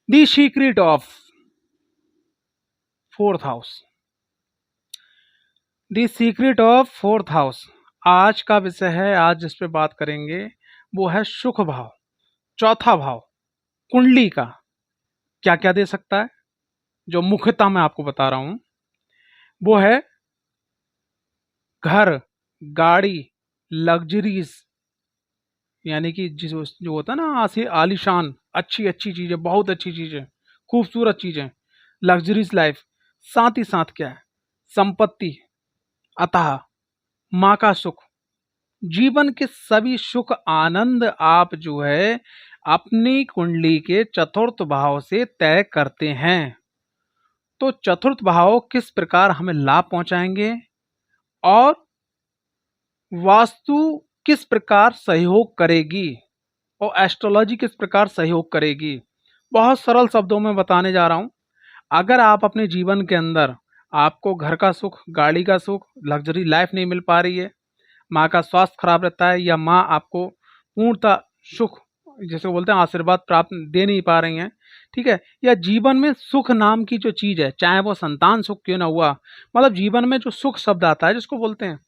The secret of fourth house. The secret of fourth house आज का विषय है। आज जिस पे बात करेंगे वो है सुख भाव, चौथा भाव कुंडली का क्या क्या दे सकता है। जो मुख्यतः मैं आपको बता रहा हूं वो है घर, गाड़ी, लग्जरीज, यानी कि जिस जो होता है ना आलीशान, अच्छी अच्छी चीजें, बहुत अच्छी चीजें, खूबसूरत चीजें, लग्जरीज लाइफ। साथ ही साथ क्या है, संपत्ति, अतः माँ का सुख, जीवन के सभी सुख आनंद आप जो है अपनी कुंडली के चतुर्थ भाव से तय करते हैं। तो चतुर्थ भाव किस प्रकार हमें लाभ पहुंचाएंगे और वास्तु किस प्रकार सहयोग करेगी और एस्ट्रोलॉजी किस प्रकार सहयोग करेगी, बहुत सरल शब्दों में बताने जा रहा हूं। अगर आप अपने जीवन के अंदर आपको घर का सुख, गाड़ी का सुख, लग्जरी लाइफ नहीं मिल पा रही है, माँ का स्वास्थ्य खराब रहता है या माँ आपको पूर्णतः सुख, जैसे बोलते हैं आशीर्वाद प्राप्त दे नहीं पा रही हैं, ठीक है, या जीवन में सुख नाम की जो चीज है, चाहे वो संतान सुख क्यों ना हुआ, मतलब जीवन में जो सुख शब्द आता है जिसको बोलते हैं,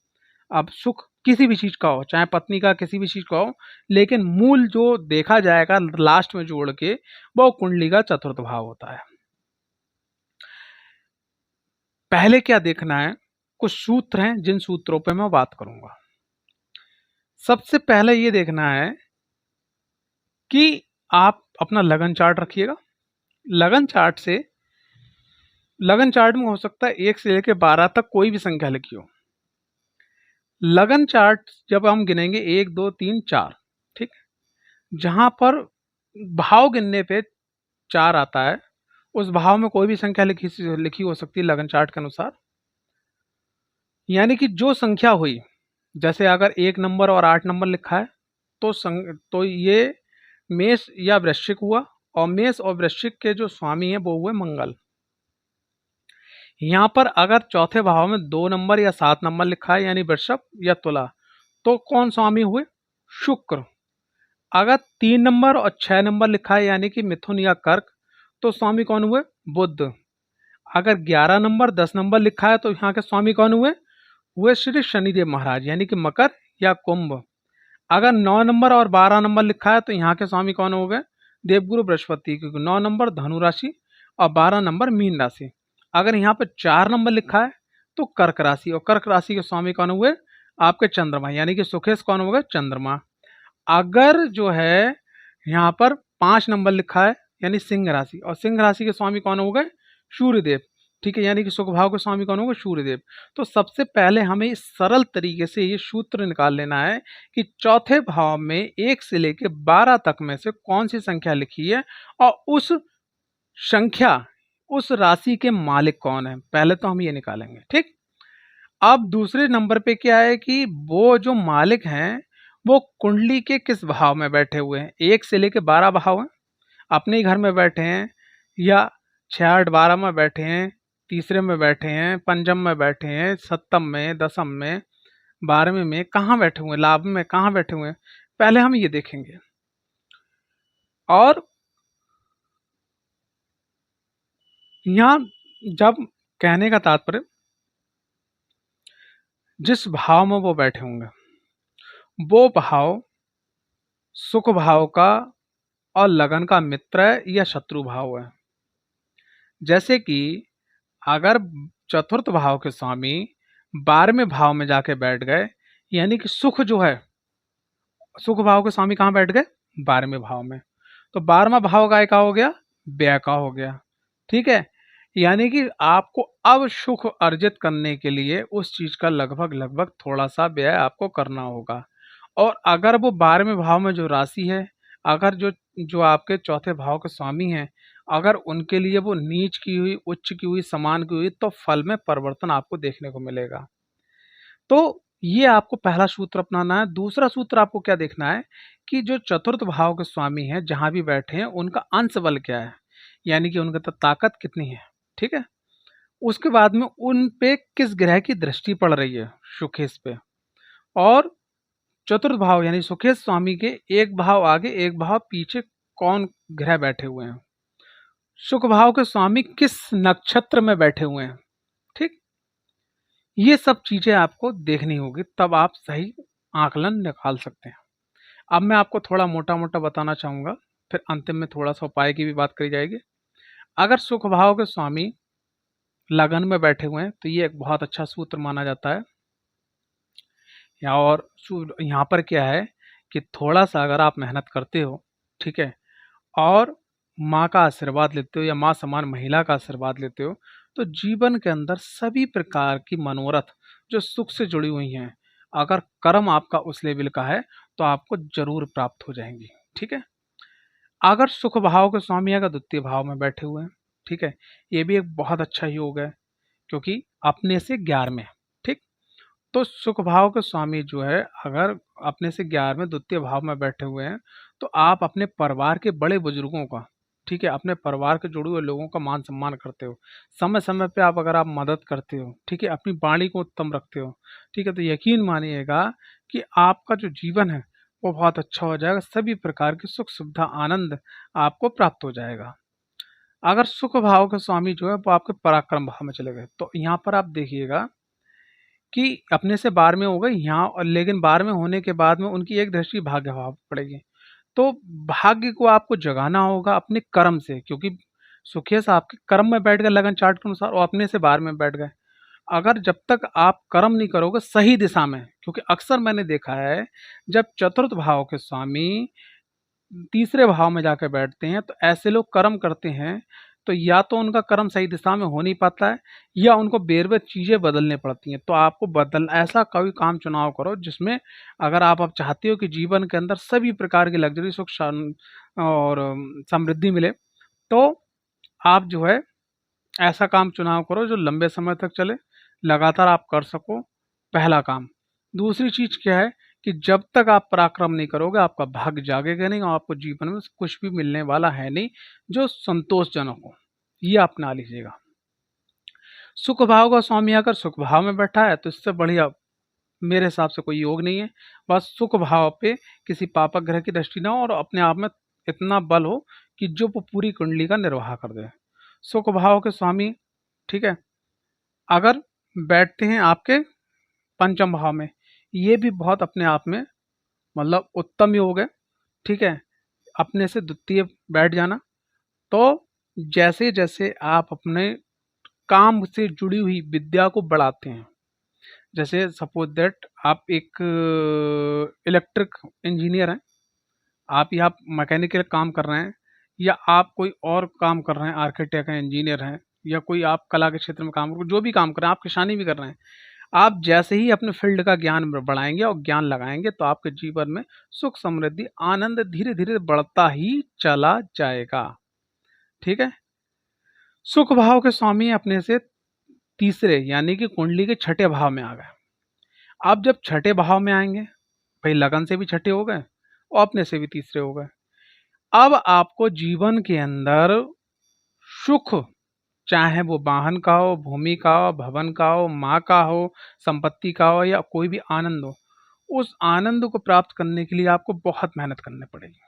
अब सुख किसी भी चीज का हो, चाहे पत्नी का, किसी भी चीज का हो, लेकिन मूल जो देखा जाएगा लास्ट में जोड़ के वो कुंडली का चतुर्थ भाव होता है। पहले क्या देखना है, कुछ सूत्र हैं जिन सूत्रों पे मैं बात करूंगा। सबसे पहले ये देखना है कि आप अपना लगन चार्ट रखिएगा। लगन चार्ट से, लगन चार्ट में हो सकता है 1 से लेकर 12 तक कोई भी संख्या लिखी हो। लगन चार्ट जब हम गिनेंगे 1 2 3 4, ठीक, जहां पर भाव गिनने पे 4 आता है, उस भाव में कोई भी संख्या लिखी हो सकती है लगन चार्ट के अनुसार। यानी कि जो संख्या हुई, जैसे अगर 1 नंबर और 8 नंबर लिखा है तो ये मेष या वृश्चिक हुआ, और मेष और वृश्चिक के जो स्वामी हैं वो हुए मंगल। यहाँ पर अगर चौथे भाव में 2 नंबर या 7 नंबर लिखा है, यानी वृषभ या तुला, तो कौन स्वामी हुए, शुक्र। अगर 3 नंबर और 6 नंबर लिखा है, यानी कि मिथुन या कर्क, तो स्वामी कौन हुए, बुध। अगर 11 नंबर 10 नंबर लिखा है तो यहाँ के स्वामी कौन हुए, हुए श्री शनिदेव महाराज, यानी कि मकर या कुंभ। अगर 9 नंबर और 12 नंबर लिखा है तो यहाँ के स्वामी कौन हो गए, देवगुरु बृहस्पति, क्योंकि 9 नंबर धनु राशि और 12 नंबर मीन राशि। अगर यहाँ पे 4 नंबर लिखा है तो कर्क राशि, और कर्क राशि के स्वामी कौन हुए, आपके चंद्रमा, यानी कि सुखेश कौन हो गए, चंद्रमा। अगर जो है यहाँ पर 5 नंबर लिखा है, यानी सिंह राशि, और सिंह राशि के स्वामी कौन हो गए, सूर्यदेव, ठीक है, यानी कि सुख भाव के स्वामी कौन होगा, सूर्यदेव। तो सबसे पहले हमें इस सरल तरीके से ये सूत्र निकाल लेना है कि चौथे भाव में 1 से लेकर 12 तक में से कौन सी संख्या लिखी है और उस संख्या, उस राशि के मालिक कौन है, पहले तो हम ये निकालेंगे, ठीक। अब दूसरे नंबर पे क्या है कि वो जो मालिक हैं वो कुंडली के किस भाव में बैठे हुए हैं। 1 से लेकर 12 भाव हैं, अपने ही घर में बैठे हैं, या 6 8 12 में बैठे हैं, तीसरे में बैठे हैं, पंचम में बैठे हैं, सप्तम में, दसम में, 12वें में, कहाँ बैठे हुए हैं, लाभ में कहाँ बैठे हुए हैं, पहले हम ये देखेंगे। और यहाँ जब कहने का तात्पर्य, जिस भाव में वो बैठे होंगे वो भाव सुख भाव का और लगन का मित्र है या शत्रु भाव है। जैसे कि अगर चतुर्थ भाव के स्वामी 12वें भाव में जाके बैठ गए, यानी कि सुख जो है, सुख भाव के स्वामी कहाँ बैठ गए, 12वें भाव में, तो 12वां भाव का हो गया, व्यय का हो गया, ठीक है। यानी कि आपको अब सुख अर्जित करने के लिए उस चीज का लगभग लगभग थोड़ा सा व्यय आपको करना होगा। और अगर वो 12वें भाव में जो राशि है, अगर जो जो आपके चौथे भाव के स्वामी हैं, अगर उनके लिए वो नीच की हुई, उच्च की हुई, समान की हुई, तो फल में परिवर्तन आपको देखने को मिलेगा। तो ये आपको पहला सूत्र अपनाना है। दूसरा सूत्र आपको क्या देखना है कि जो चतुर्थ भाव के स्वामी हैं जहां भी बैठे हैं उनका अंश बल क्या है, यानी कि उनका ताकत कितनी है, ठीक है। उसके बाद में उन पे किस ग्रह की दृष्टि पड़ रही है, सुखेश पे, और चतुर्थ भाव यानी सुखेश स्वामी के एक भाव आगे एक भाव पीछे कौन ग्रह बैठे हुए हैं। सुख भाव के स्वामी किस नक्षत्र में बैठे हुए हैं। ठीक, ये सब चीजें आपको देखनी होगी, तब आप सही आकलन निकाल सकते हैं। अब मैं आपको थोड़ा मोटा मोटा बताना चाहूंगा, फिर अंतिम में थोड़ा सा उपाय की भी बात करी जाएगी। अगर सुख भाव के स्वामी लगन में बैठे हुए हैं तो ये एक बहुत अच्छा सूत्र माना जाता है। और यहाँ पर क्या है कि थोड़ा सा अगर आप मेहनत करते हो, ठीक है, और माँ का आशीर्वाद लेते हो या माँ समान महिला का आशीर्वाद लेते हो, तो जीवन के अंदर सभी प्रकार की मनोरथ जो सुख से जुड़ी हुई हैं, अगर कर्म आपका उस लेवल का है तो आपको जरूर प्राप्त हो जाएंगी। ठीक है, अगर सुख भाव के स्वामी अगर द्वितीय भाव में बैठे हुए हैं, ठीक है, ये भी एक बहुत अच्छा योग है, क्योंकि अपने से 11 में है। ठीक, तो सुख भाव के स्वामी जो है अगर अपने से 11 में द्वितीय भाव में बैठे हुए हैं, तो आप अपने परिवार के बड़े बुजुर्गों का, ठीक है, अपने परिवार के जुड़े हुए लोगों का मान सम्मान करते हो, समय समय पे आप अगर आप मदद करते हो, ठीक है, अपनी वाणी को उत्तम रखते हो, ठीक है, तो यकीन मानिएगा कि आपका जो जीवन है वो बहुत अच्छा हो जाएगा, सभी प्रकार की सुख सुविधा आनंद आपको प्राप्त हो जाएगा। अगर सुख भाव के स्वामी जो है वो आपके पराक्रम भाव में चले गए, तो यहाँ पर आप देखिएगा कि अपने से 12 में हो गई यहाँ, और लेकिन 12 में होने के बाद में उनकी एक दृष्टि भाग्य भाव पर पड़ेगी। तो भाग्य को आपको जगाना होगा अपने कर्म से, क्योंकि सुखिया साहब के कर्म में बैठ गए लगन चार्ट के अनुसार, और अपने से 12 में बैठ गए। अगर जब तक आप कर्म नहीं करोगे सही दिशा में, क्योंकि अक्सर मैंने देखा है जब चतुर्थ भाव के स्वामी तीसरे भाव में जाकर बैठते हैं तो ऐसे लोग कर्म करते हैं, तो या तो उनका कर्म सही दिशा में हो नहीं पाता है, या उनको बेर बेर चीजें बदलने पड़ती हैं। तो आपको बदल ऐसा कोई काम चुनाव करो जिसमें अगर आप चाहते हो कि जीवन के अंदर सभी प्रकार की लग्जरी सुख और समृद्धि मिले, तो आप जो है ऐसा काम चुनाव करो जो लंबे समय तक चले, लगातार आप कर सको, पहला काम। दूसरी चीज क्या है कि जब तक आप पराक्रम नहीं करोगे आपका भाग्य जागेगा नहीं, और आपको जीवन में कुछ भी मिलने वाला है नहीं जो संतोषजनक हो, ये अपना लीजिएगा। सुख भाव का स्वामी अगर सुख भाव में बैठा है तो इससे बढ़िया मेरे हिसाब से कोई योग नहीं है। बस सुख भाव पे किसी पापक ग्रह की दृष्टि ना हो और अपने आप में इतना बल हो कि जो वो पूरी कुंडली का निर्वाह कर दे। सुख भाव के स्वामी, ठीक है, अगर बैठते हैं आपके पंचम भाव में, ये भी बहुत अपने आप में मतलब उत्तम योग है। ठीक है, अपने से द्वितीय बैठ जाना, तो जैसे जैसे आप अपने काम से जुड़ी हुई विद्या को बढ़ाते हैं, जैसे सपोज दैट आप एक इलेक्ट्रिक इंजीनियर हैं, आप या मैकेनिकल काम कर रहे हैं, या आप कोई और काम कर रहे हैं, आर्किटेक्ट हैं, इंजीनियर हैं, या कोई आप कला के क्षेत्र में काम कर, जो भी काम कर रहे हैं, आप किसानी भी कर रहे हैं, आप जैसे ही अपने फील्ड का ज्ञान बढ़ाएंगे और ज्ञान लगाएंगे तो आपके जीवन में सुख समृद्धि आनंद धीरे धीरे बढ़ता ही चला जाएगा। ठीक है, सुख भाव के स्वामी अपने से तीसरे यानी कि कुंडली के छठे भाव में आ गए। आप जब छठे भाव में आएंगे, भाई लगन से भी छठे हो गए और अपने से भी तीसरे हो गए, अब आपको जीवन के अंदर सुख, चाहे वो वाहन का हो, भूमि का हो, भवन का हो, माँ का हो, संपत्ति का हो, या कोई भी आनंद हो, उस आनंद को प्राप्त करने के लिए आपको बहुत मेहनत करनी पड़ेगी।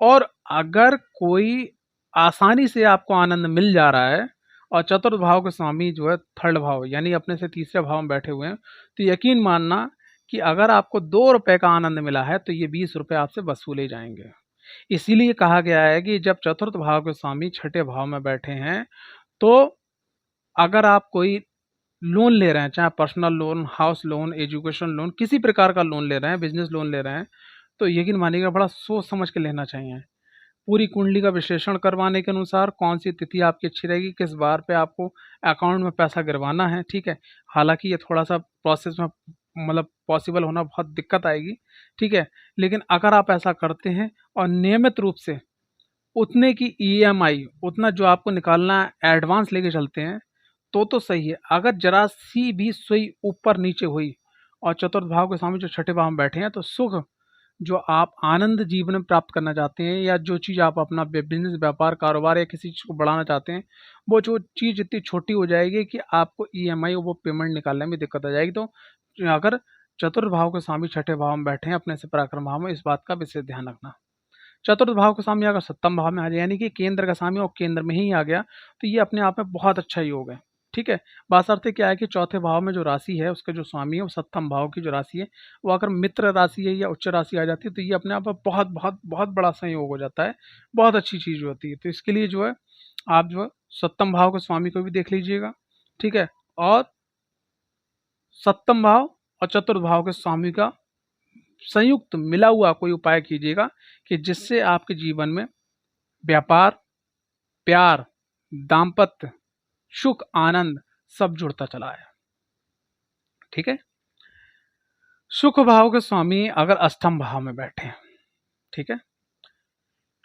और अगर कोई आसानी से आपको आनंद मिल जा रहा है और चतुर्थ भाव के स्वामी जो है थर्ड भाव यानी अपने से तीसरे भाव में बैठे हुए हैं, तो यकीन मानना कि अगर आपको 2 रुपए का आनंद मिला है तो ये 20 रुपए आपसे वसूले जाएंगे। इसीलिए कहा गया है कि जब चतुर्थ भाव के स्वामी छठे भाव में बैठे हैं, तो अगर आप कोई लोन ले रहे हैं, चाहे personal loan, house loan, education loan, किसी प्रकार का लोन ले रहे हैं, बिजनेस लोन ले रहे हैं, तो यकीन मानिएगा बड़ा सोच समझ के लेना चाहिए। पूरी कुंडली का विश्लेषण करवाने के अनुसार कौन सी तिथि आपकी अच्छी रहेगी, किस बार पे आपको अकाउंट में पैसा गिरवाना है। ठीक है, हालांकि ये थोड़ा सा प्रोसेस में मतलब पॉसिबल होना बहुत दिक्कत आएगी। ठीक है, लेकिन अगर आप ऐसा करते हैं और नियमित रूप से उतने की ईएमआई, उतना जो आपको निकालना है एडवांस लेके चलते हैं, तो सही है। अगर जरा सी भी सुई ऊपर नीचे हुई और चतुर्थ भाव के स्वामी जो छठे भाव में बैठे हैं, तो सुख जो आप आनंद जीवन में प्राप्त करना चाहते हैं, या जो चीज़ आप अपना बिजनेस, व्यापार, कारोबार या किसी चीज़ को बढ़ाना चाहते हैं, वो जो चीज़ इतनी छोटी हो जाएगी कि आपको ईएमआई वो पेमेंट निकालने में दिक्कत आ जाएगी। तो अगर चतुर्थ भाव के स्वामी छठे भाव में बैठे हैं अपने से पराक्रम भाव में, इस बात का विशेष ध्यान रखना। चतुर्थ भाव का स्वामी अगर सप्तम भाव में आ जाए यानी कि केंद्र का स्वामी और केंद्र में ही आ गया तो ये अपने आप में बहुत अच्छा योग है। ठीक है, बात अर्थ क्या है कि चौथे भाव में जो राशि है उसका जो स्वामी है वो सप्तम भाव की जो राशि है वो अगर मित्र राशि है या उच्च राशि आ जाती है तो ये अपने आप में बहुत बहुत बहुत बड़ा संयोग हो जाता है, बहुत अच्छी चीज होती है। तो इसके लिए जो है आप जो है सप्तम भाव के स्वामी को भी देख लीजिएगा। ठीक है, और सप्तम भाव और चतुर्थ भाव के स्वामी का संयुक्त मिला हुआ कोई उपाय कीजिएगा कि जिससे आपके जीवन में व्यापार, प्यार, दाम्पत्य, सुख, आनंद सब जुड़ता चला है। ठीक है, सुख भाव के स्वामी अगर अष्टम भाव में बैठे हैं, ठीक है,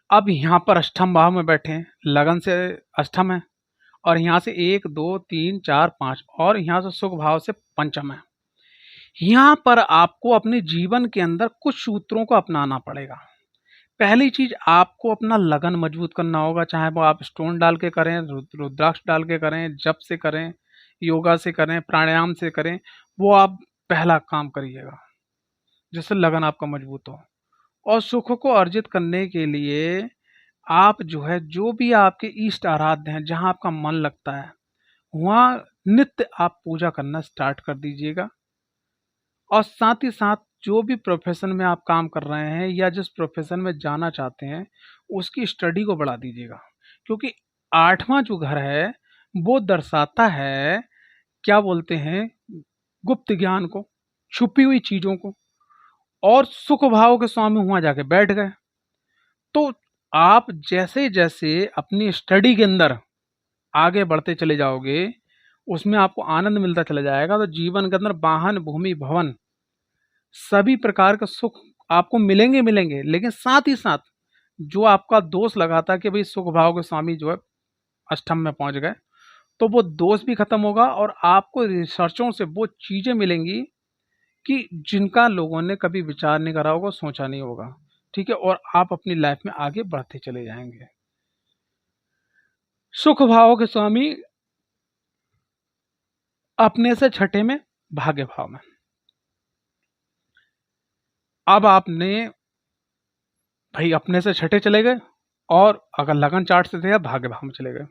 अब यहां पर अष्टम भाव में बैठे हैं, लगन से अष्टम है और यहां से 1 2 3 4 5 और यहां से सुख भाव से पंचम है। यहां पर आपको अपने जीवन के अंदर कुछ सूत्रों को अपनाना पड़ेगा। पहली चीज आपको अपना लगन मजबूत करना होगा, चाहे वो आप स्टोन डाल के करें, रुद्राक्ष डाल के करें, जप से करें, योगा से करें, प्राणायाम से करें, वो आप पहला काम करिएगा जिससे लगन आपका मजबूत हो। और सुख को अर्जित करने के लिए आप जो है जो भी आपके इष्ट आराध्य हैं जहां आपका मन लगता है वहां नित्य आप पूजा करना स्टार्ट कर दीजिएगा। और साथ ही साथ जो भी प्रोफेशन में आप काम कर रहे हैं या जिस प्रोफेशन में जाना चाहते हैं उसकी स्टडी को बढ़ा दीजिएगा, क्योंकि आठवां जो घर है वो दर्शाता है क्या बोलते हैं गुप्त ज्ञान को, छुपी हुई चीजों को। और सुख भाव के स्वामी वहां जाके बैठ गए तो आप जैसे जैसे अपनी स्टडी के अंदर आगे बढ़ते चले जाओगे उसमें आपको आनंद मिलता चला जाएगा। तो जीवन के अंदर वाहन, भूमि, भवन सभी प्रकार का सुख आपको मिलेंगे मिलेंगे, लेकिन साथ ही साथ जो आपका दोष लगा था कि भाई सुख भाव के स्वामी जो है अष्टम में पहुंच गए तो वो दोष भी खत्म होगा और आपको रिसर्चों से वो चीजें मिलेंगी कि जिनका लोगों ने कभी विचार नहीं करा होगा, सोचा नहीं होगा। ठीक है, और आप अपनी लाइफ में आगे बढ़ते चले जाएंगे। सुख भाव के स्वामी अपने से छठे में, भाग्य भाव में। अब आपने भाई अपने से छठे चले गए और अगर लगन चार्ट से थे आप भाग्य भाव में चले गए।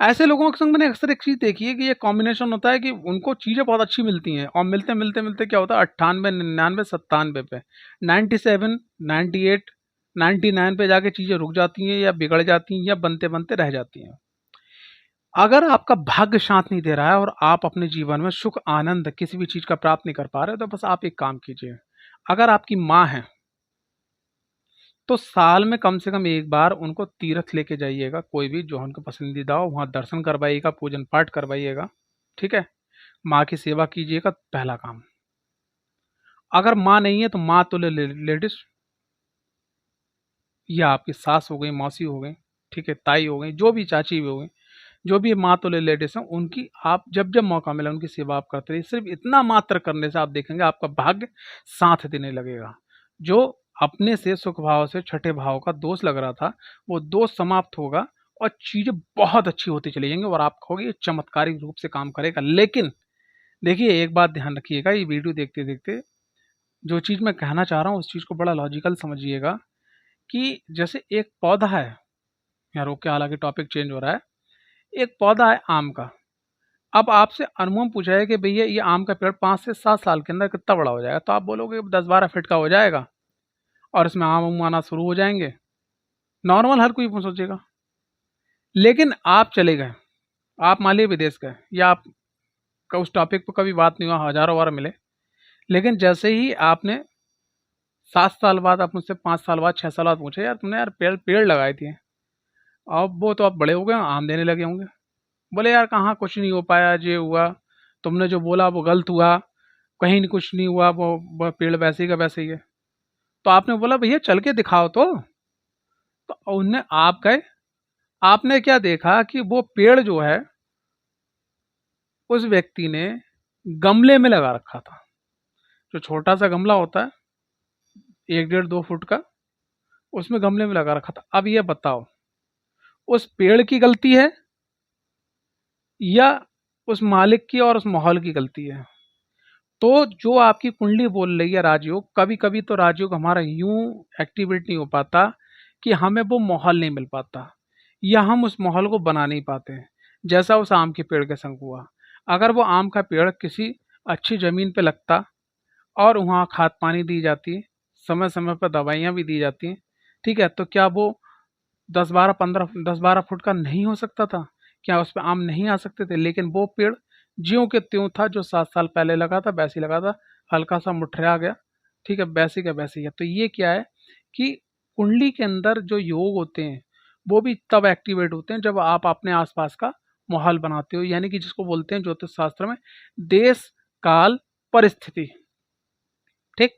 ऐसे लोगों के संग मैंने अक्सर एक चीज देखी है कि ये कॉम्बिनेशन होता है कि उनको चीजें बहुत अच्छी मिलती हैं और मिलते मिलते मिलते क्या होता है 98 99 97 पे 97 98 99 पे जाके चीजें रुक जाती हैं या बिगड़ जाती हैं या बनते बनते रह जाती हैं। अगर आपका भाग्य साथ नहीं दे रहा है और आप अपने जीवन में सुख, आनंद किसी भी चीज का प्राप्त नहीं कर पा रहे तो बस आप एक काम कीजिए। अगर आपकी माँ है तो साल में कम से कम एक बार उनको तीर्थ लेके जाइएगा, कोई भी जो उनको पसंदीदा हो वहां दर्शन करवाइएगा, पूजन पाठ करवाइएगा। ठीक है, माँ की सेवा कीजिएगा, पहला काम। अगर माँ नहीं है तो माँ तो लेडीज या आपकी सास हो गई, मौसी हो गई, ठीक है, ताई हो गई, जो भी चाची भी हो गई, जो भी माँ तो लेडीज हैं उनकी आप जब जब मौका मिला उनकी सेवा आप करते रहिए। सिर्फ इतना मात्र करने से आप देखेंगे आपका भाग्य साथ देने लगेगा। जो अपने से सुख भाव से छठे भाव का दोष लग रहा था वो दोष समाप्त होगा और चीजें बहुत अच्छी होती चली जाएंगी और आप कहोगे ये चमत्कारिक रूप से काम करेगा। लेकिन देखिए एक बात ध्यान रखिएगा, ये वीडियो देखते देखते जो चीज मैं कहना चाह रहा हूँ उस चीज को बड़ा लॉजिकल समझिएगा कि जैसे एक पौधा है, यहाँ रोक के हालांकि टॉपिक चेंज हो रहा है, एक पौधा है आम का। अब आपसे अनुभव पूछा है कि भैया ये आम का पेड़ 5 से 7 साल के अंदर कितना बड़ा हो जाएगा, तो आप बोलोगे 10-12 फीट का हो जाएगा और इसमें आम उम आना शुरू हो जाएंगे। नॉर्मल हर कोई सोचेगा। लेकिन आप चले गए, आप मान लीजिए विदेश गए या आप का उस टॉपिक पर कभी बात नहीं हुआ, हजारों बार मिले, लेकिन जैसे ही आपने 7 साल बाद, आप मुझसे 5 साल बाद 6 साल बाद पूछे यार तुमने यार पेड़ पेड़ लगाए थे, अब वो तो आप बड़े हो गए आम देने लगे होंगे, बोले यार कहाँ कुछ नहीं हो पाया, ये हुआ, तुमने जो बोला वो गलत हुआ, कहीं नहीं कुछ नहीं हुआ, वो पेड़ वैसे ही का वैसे ही है। तो आपने बोला भैया चल के दिखाओ तो उनने आप गए, आपने क्या देखा कि वो पेड़ जो है उस व्यक्ति ने गमले में लगा रखा था, जो छोटा सा गमला होता है 1 1.5 2 फुट का, उसमें गमले में लगा रखा था। अब ये बताओ उस पेड़ की गलती है या उस मालिक की और उस माहौल की गलती है? तो जो आपकी कुंडली बोल रही है राजयोग, कभी कभी तो राजयोग हमारा यूं एक्टिवेट नहीं हो पाता कि हमें वो माहौल नहीं मिल पाता, या हम उस माहौल को बना नहीं पाते हैं। जैसा उस आम के पेड़ के संग हुआ। अगर वो आम का पेड़ किसी अच्छी जमीन पे लगता और वहाँ खाद पानी दी जाती, समय समय पर दवाइयाँ भी दी जाती, ठीक है, तो क्या वो 10-12 फुट का नहीं हो सकता था? क्या उस पे आम नहीं आ सकते थे? लेकिन वो पेड़ ज्यों के त्यों था, जो 7 साल पहले लगा था वैसे ही लगा था, हल्का सा मुठिया गया, ठीक है, वैसे का वैसे ही है। तो ये क्या है कि कुंडली के अंदर जो योग होते हैं वो भी तब एक्टिवेट होते हैं जब आप अपने आसपास का माहौल बनाते हो, यानी कि जिसको बोलते हैं ज्योतिष शास्त्र में देश काल परिस्थिति। ठीक।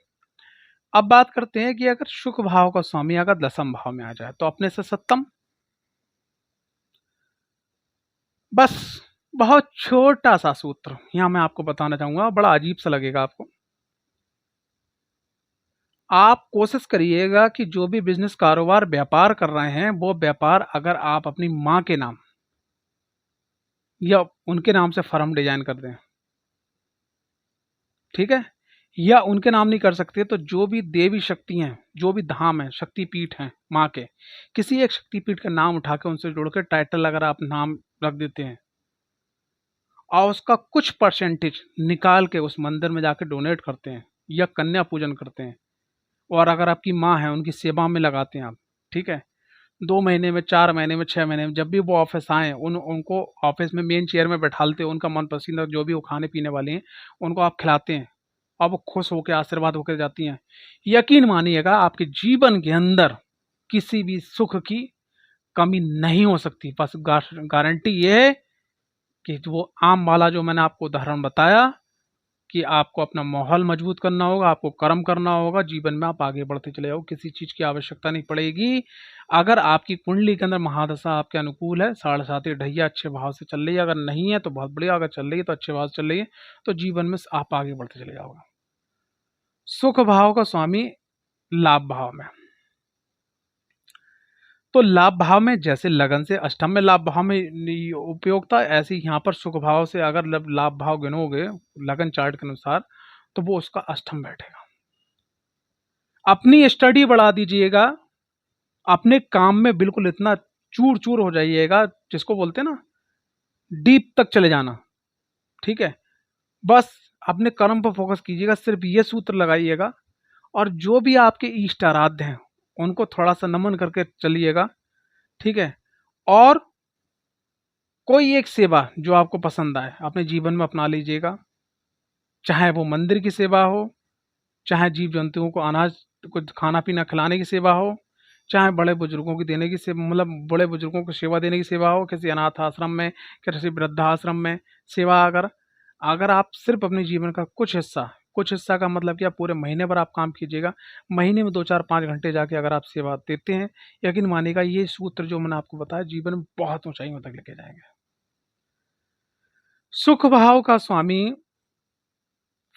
अब बात करते हैं कि अगर शुक्र भाव का स्वामी अगर दसम भाव में आ जाए तो अपने से सप्तम। बस बहुत छोटा सा सूत्र यहां मैं आपको बताना चाहूंगा, बड़ा अजीब सा लगेगा आपको। आप कोशिश करिएगा कि जो भी बिजनेस कारोबार व्यापार कर रहे हैं वो व्यापार अगर आप अपनी मां के नाम या उनके नाम से फर्म डिजाइन कर दें, ठीक है, या उनके नाम नहीं कर सकते तो जो भी देवी शक्ति हैं, जो भी धाम है, शक्तिपीठ हैं माँ के, किसी एक शक्तिपीठ का नाम उठा के उनसे जुड़ के टाइटल अगर आप नाम रख देते हैं और उसका कुछ परसेंटेज निकाल के उस मंदिर में जाके डोनेट करते हैं या कन्या पूजन करते हैं, और अगर आपकी माँ है उनकी सेवा में लगाते हैं आप, ठीक है, 2 महीने में, 4 महीने में, 6 महीने में, जब भी वो ऑफिस आए उनको ऑफिस में मेन चेयर में बैठालते हैं, उनका मन पसंद जो भी वो खाने पीने वाले हैं उनको आप खिलाते हैं और वो खुश होकर आशीर्वाद होकर जाती हैं, यकीन मानिएगा आपके जीवन के अंदर किसी भी सुख की कमी नहीं हो सकती। बस गारंटी ये है कि वो आम वाला जो मैंने आपको उदाहरण बताया कि आपको अपना माहौल मजबूत करना होगा, आपको कर्म करना होगा, जीवन में आप आगे बढ़ते चले जाओ, किसी चीज की आवश्यकता नहीं पड़ेगी। अगर आपकी कुंडली के अंदर महादशा आपके अनुकूल है, 7.5 ढैया अच्छे भाव से चल रही है, अगर नहीं है तो बहुत बढ़िया, अगर चल रही है तो अच्छे भाव से चल रही है, तो जीवन में आप आगे बढ़ते चले जाओगे। सुख भाव का स्वामी लाभ भाव में, तो लाभ भाव में जैसे लगन से अष्टम में लाभ भाव में उपयोगिता, ऐसे ही यहाँ पर सुख भाव से अगर लाभ भाव गिनोगे लगन चार्ट के अनुसार तो वो उसका अष्टम बैठेगा। अपनी स्टडी बढ़ा दीजिएगा, अपने काम में बिल्कुल इतना चूर चूर हो जाइएगा, जिसको बोलते हैं ना डीप तक चले जाना, ठीक है, बस अपने कर्म पर फोकस कीजिएगा, सिर्फ ये सूत्र लगाइएगा, और जो भी आपके इष्ट आराध्य हैं उनको थोड़ा सा नमन करके चलिएगा, ठीक है, और कोई एक सेवा जो आपको पसंद आए अपने जीवन में अपना लीजिएगा, चाहे वो मंदिर की सेवा हो, चाहे जीव जंतुओं को अनाज कुछ खाना पीना खिलाने की सेवा हो, चाहे बड़े बुजुर्गों की देने की सेवा, मतलब बड़े बुजुर्गों को सेवा देने की सेवा हो, किसी अनाथ आश्रम में, किसी वृद्धाश्रम में सेवा, अगर अगर आप सिर्फ अपने जीवन का कुछ हिस्सा का मतलब कि आप पूरे महीने भर आप काम कीजिएगा, महीने में 2 4 5 घंटे जाके अगर आप सेवा देते हैं, यकीन मानिएगा ये सूत्र जो मैंने आपको बताया जीवन में बहुत ऊंचाइयों तक लेके जाएंगे। सुख भाव का स्वामी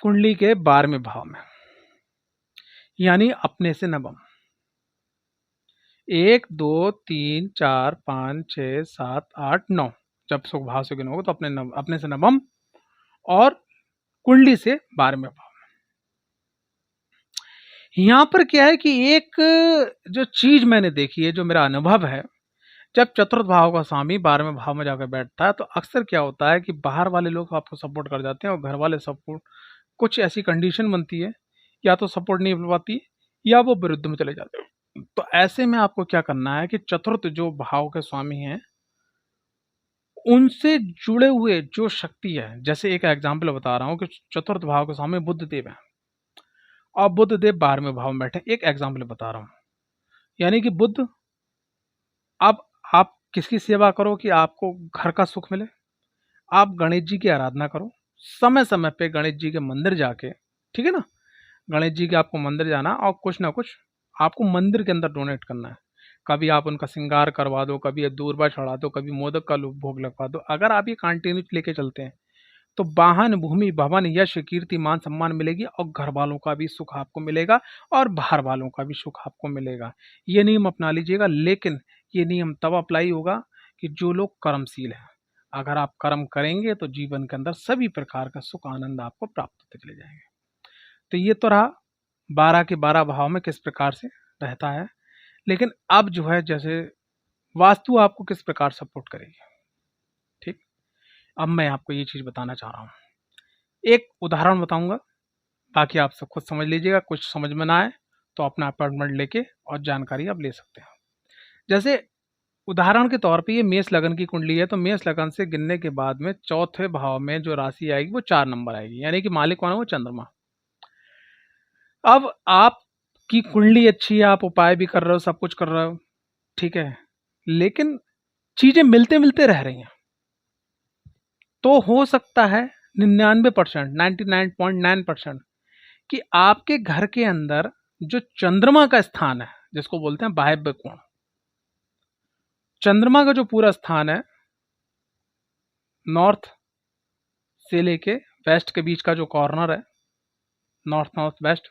कुंडली के 12वें भाव में, यानी अपने से नवम, 1 2 3 4 5 6 7 8 9, जब सुख भाव से गिनोगे तो अपने से नवम और कुंडली से 12वें भाव। यहाँ पर क्या है कि एक जो चीज मैंने देखी है, जो मेरा अनुभव है, जब चतुर्थ भाव का स्वामी 12वें भाव में जाकर बैठता है तो अक्सर क्या होता है कि बाहर वाले लोग आपको सपोर्ट कर जाते हैं और घर वाले सपोर्ट, कुछ ऐसी कंडीशन बनती है या तो सपोर्ट नहीं मिल पाती या वो विरुद्ध में चले जाते हैं। तो ऐसे में आपको क्या करना है कि चतुर्थ जो भाव के स्वामी हैं उनसे जुड़े हुए जो शक्ति है, जैसे एक एग्जाम्पल बता रहा हूँ कि चतुर्थ भाव के स्वामी बुद्ध देव है और बुद्ध देव 12वें भाव में बैठे, एक एग्जाम्पल बता रहा हूँ, यानी कि बुद्ध, अब आप किसकी सेवा करो कि आपको घर का सुख मिले, आप गणेश जी की आराधना करो, समय समय पे गणेश जी के मंदिर जाके, ठीक है ना, गणेश जी के आपको मंदिर जाना और कुछ ना कुछ आपको मंदिर के अंदर डोनेट करना है, कभी आप उनका श्रृंगार करवा दो, कभी दूरबा चढ़ा दो, कभी मोदक का भोग लगवा दो। अगर आप ये कंटिन्यू लेके चलते हैं तो वाहन भूमि भवन यश कीर्ति मान सम्मान मिलेगी और घर वालों का भी सुख आपको मिलेगा और बाहर वालों का भी सुख आपको मिलेगा। ये नियम अपना लीजिएगा, लेकिन ये नियम तब अप्लाई होगा कि जो लोग कर्मशील हैं। अगर आप कर्म करेंगे तो जीवन के अंदर सभी प्रकार का सुख आनंद आपको प्राप्त होते चले जाएंगे। तो ये तो रहा 12 के 12 भाव में किस प्रकार से रहता है। लेकिन अब जो है जैसे वास्तु आपको किस प्रकार सपोर्ट करेगी, ठीक। अब मैं आपको ये चीज बताना चाह रहा हूँ, एक उदाहरण बताऊंगा, बाकी आप सब खुद समझ लीजिएगा। कुछ समझ में ना आए तो अपना अपॉइंटमेंट लेके और जानकारी आप ले सकते हैं। जैसे उदाहरण के तौर पे ये मेष लगन की कुंडली है, तो मेष लगन से गिनने के बाद में चौथे भाव में जो राशि आएगी वो 4 नंबर आएगी, यानी कि मालिक कौन है, वो चंद्रमा। अब आपकी कुंडली अच्छी है, आप उपाय भी कर रहे हो, सब कुछ कर रहे हो, ठीक है, लेकिन चीजें मिलते मिलते रह रही हैं। तो हो सकता है 99%, 99.9% कि आपके घर के अंदर जो चंद्रमा का स्थान है, जिसको बोलते हैं बाह्य कोण, चंद्रमा का जो पूरा स्थान है, नॉर्थ से लेके वेस्ट के बीच का जो कॉर्नर है, north north west,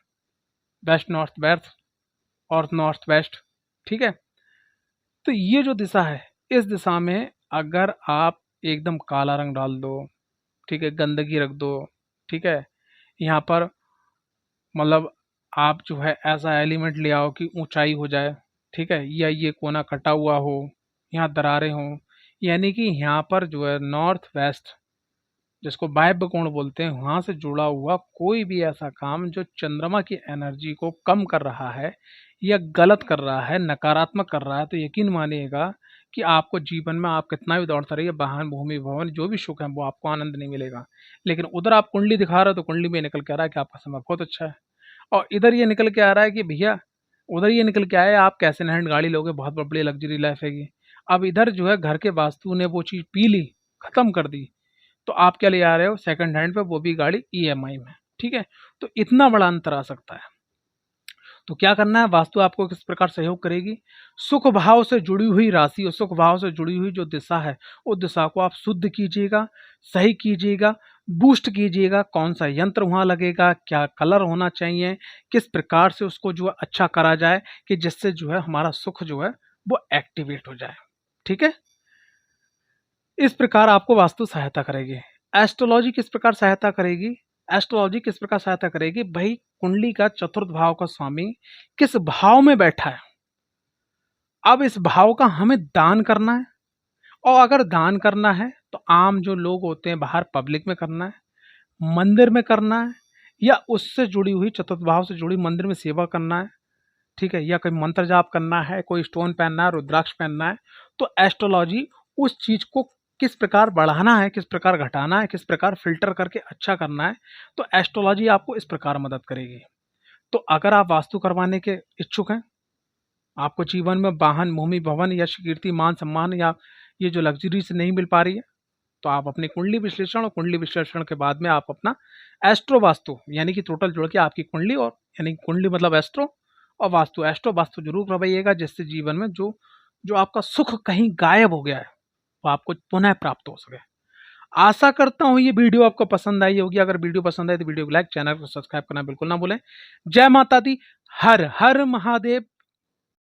west north west और नॉर्थ वेस्ट, ठीक है। तो ये जो दिशा है, इस दिशा में अगर आप एकदम काला रंग डाल दो, ठीक है, गंदगी रख दो, ठीक है, यहाँ पर मतलब आप जो है ऐसा एलिमेंट ले आओ कि ऊंचाई हो जाए, ठीक है, या ये कोना कटा हुआ हो, यहाँ दरारें हों, यानी कि यहाँ पर जो है नॉर्थ वेस्ट, जिसको बाह्य कोण बोलते हैं, वहां से जुड़ा हुआ कोई भी ऐसा काम जो चंद्रमा की एनर्जी को कम कर रहा है या गलत कर रहा है, नकारात्मक कर रहा है, तो यकीन मानिएगा कि आपको जीवन में आप कितना भी दौड़ता रहिए, वाहन भूमि भवन जो भी सुख है वो आपको आनंद नहीं मिलेगा। लेकिन उधर आप कुंडली दिखा रहे हो तो कुंडली में निकल के आ रहा है कि आपका समय बहुत अच्छा है, और इधर ये निकल के आ रहा है कि भैया, उधर ये निकल के आया आप कैसे हैंड गाड़ी लोगे, बहुत बड़ी लग्जरी लाइफ हैगी। अब इधर जो है घर के वास्तु ने वो चीज पी ली, खत्म कर दी, तो आप क्या ले आ रहे हो सेकंड हैंड पे, वो भी गाड़ी ईएमआई में, ठीक है। तो इतना बड़ा अंतर आ सकता है। तो क्या करना है, वास्तु आपको किस प्रकार सहयोग करेगी, सुख भाव से जुड़ी हुई राशि और सुख भाव से जुड़ी हुई जो दिशा है, उस दिशा को आप शुद्ध कीजिएगा, सही कीजिएगा, बूस्ट कीजिएगा। कौन सा यंत्र वहां लगेगा, क्या कलर होना चाहिए, किस प्रकार से उसको जो है अच्छा करा जाए कि जिससे जो है हमारा सुख जो है वो एक्टिवेट हो जाए, ठीक है। इस प्रकार आपको वास्तु सहायता करेगी। एस्ट्रोलॉजी किस प्रकार सहायता करेगी, एस्ट्रोलॉजी किस प्रकार सहायता करेगी, भाई कुंडली का चतुर्थ भाव का स्वामी किस भाव में बैठा है, अब इस भाव का हमें दान करना है। और अगर दान करना है तो आम जो लोग होते हैं बाहर पब्लिक में करना है, मंदिर में करना है, या उससे जुड़ी हुई चतुर्थ भाव से जुड़ी मंदिर में सेवा करना है, ठीक है, या कोई मंत्र जाप करना है, कोई स्टोन पहनना है, रुद्राक्ष पहनना है। तो एस्ट्रोलॉजी उस चीज को किस प्रकार बढ़ाना है, किस प्रकार घटाना है, किस प्रकार फिल्टर करके अच्छा करना है, तो एस्ट्रोलॉजी आपको इस प्रकार मदद करेगी। तो अगर आप वास्तु करवाने के इच्छुक हैं, आपको जीवन में वाहन भूमि भवन या कीर्ति मान सम्मान या ये जो लग्जरी से नहीं मिल पा रही है, तो आप अपनी कुंडली विश्लेषण और कुंडली विश्लेषण के बाद में आप अपना एस्ट्रो वास्तु यानी कि टोटल जोड़ के आपकी कुंडली, और यानी कुंडली मतलब एस्ट्रो और वास्तु, एस्ट्रो वास्तु जरूर करवाइएगा, जिससे जीवन में जो जो आपका सुख कहीं गायब हो गया है वो आपको पुनः प्राप्त हो सके। आशा करता हूं ये वीडियो आपको पसंद आई होगी। अगर वीडियो पसंद आए तो वीडियो को लाइक, चैनल को सब्सक्राइब करना बिल्कुल ना भूलें। जय माता दी, हर हर महादेव।